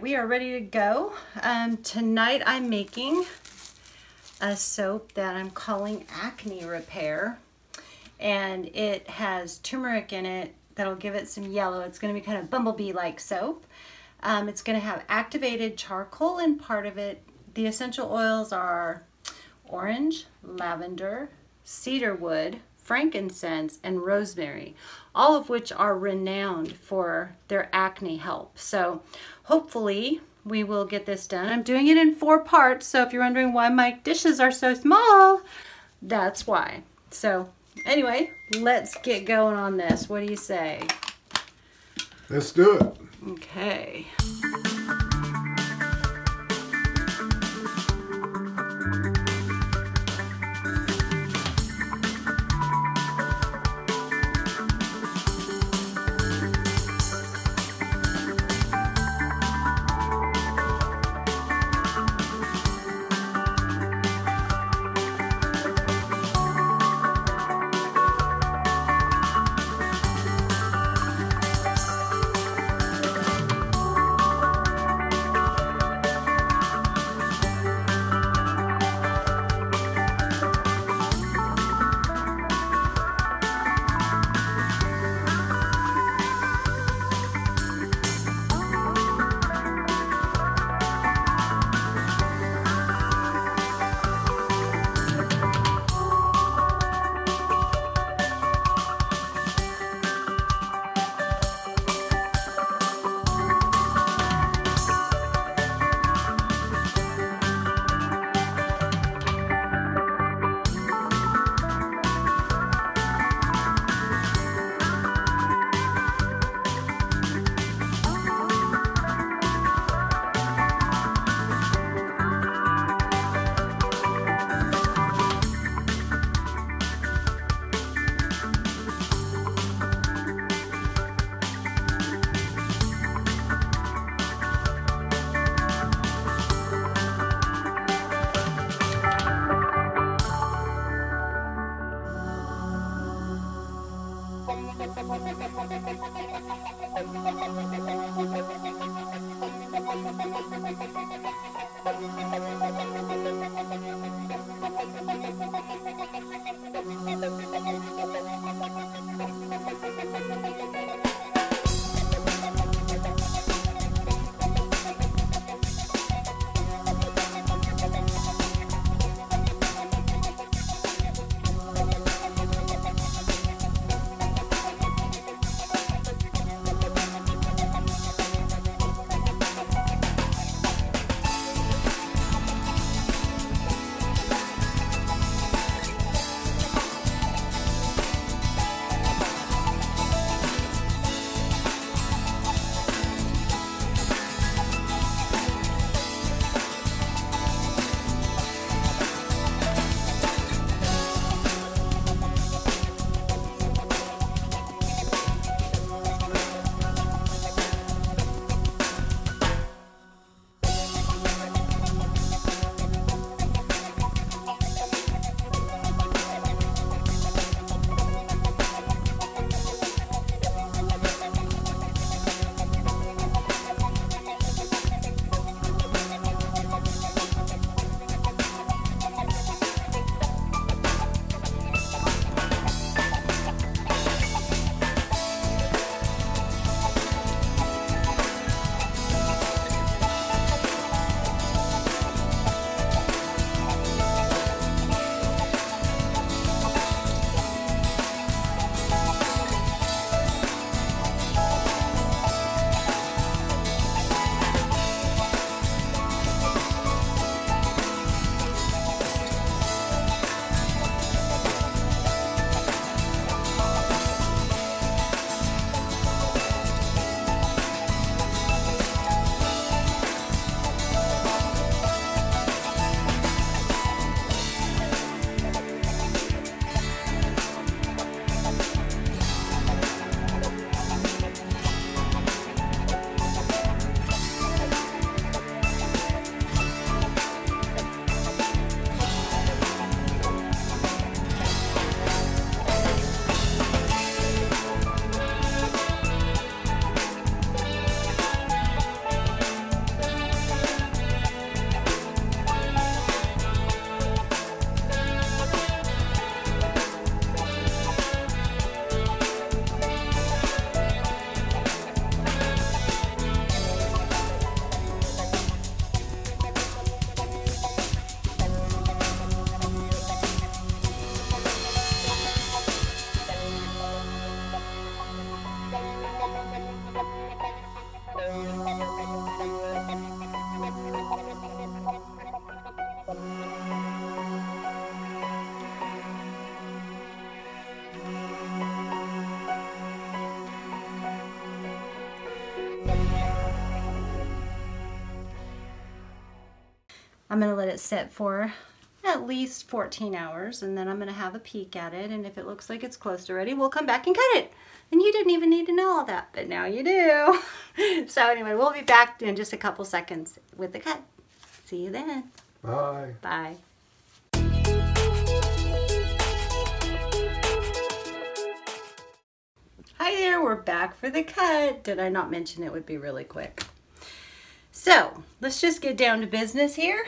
we are ready to go. Tonight I'm making a soap that I'm calling Acne Repair, and it has turmeric in it that'll give it some yellow. It's going to be kind of bumblebee-like soap. It's going to have activated charcoal in part of it. The essential oils are orange, lavender, cedarwood, frankincense, and rosemary, all of which are renowned for their acne help. So hopefully we will get this done. I'm doing it in 4 parts, so if you're wondering why my dishes are so small, that's why. So anyway, let's get going on this. What do you say? Let's do it. Okay. I'm going to let it sit for at least 14 hours, and then I'm going to have a peek at it, and if it looks like it's close to ready, we'll come back and cut it. And you didn't even need to know all that, but now you do. So anyway, we'll be back in just a couple seconds with the cut. See you then. Bye. Bye. Hi there, we're back for the cut. Did I not mention it would be really quick? So let's just get down to business here.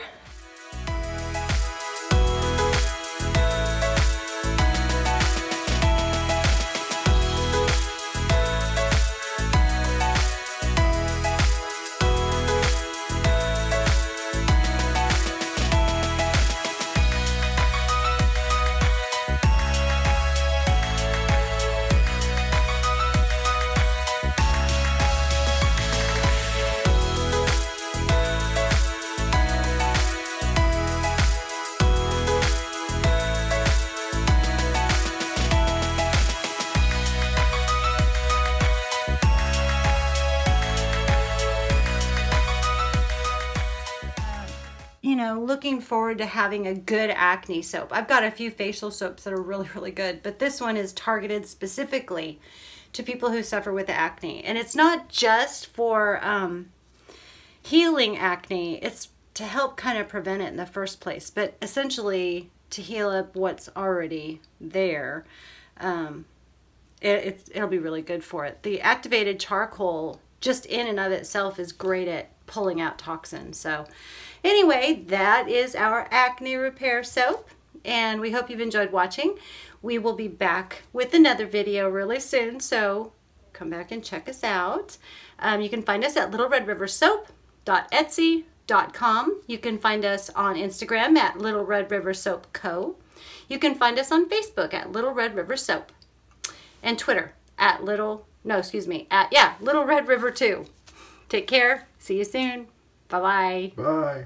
You know, looking forward to having a good acne soap. I've got a few facial soaps that are really, really good, but this one is targeted specifically to people who suffer with acne. And it's not just for healing acne, it's to help kind of prevent it in the first place, but essentially to heal up what's already there. It'll be really good for it. The activated charcoal just in and of itself is great at pulling out toxins. So anyway, that is our Acne Repair soap, and we hope you've enjoyed watching. We will be back with another video really soon, so come back and check us out. You can find us at littleredriversoap.etsy.com. You can find us on Instagram at Little Red River Soap Co. You can find us on Facebook at Little Red River Soap, and Twitter at Little Red River 2. Take care. See you soon. Bye-bye. Bye.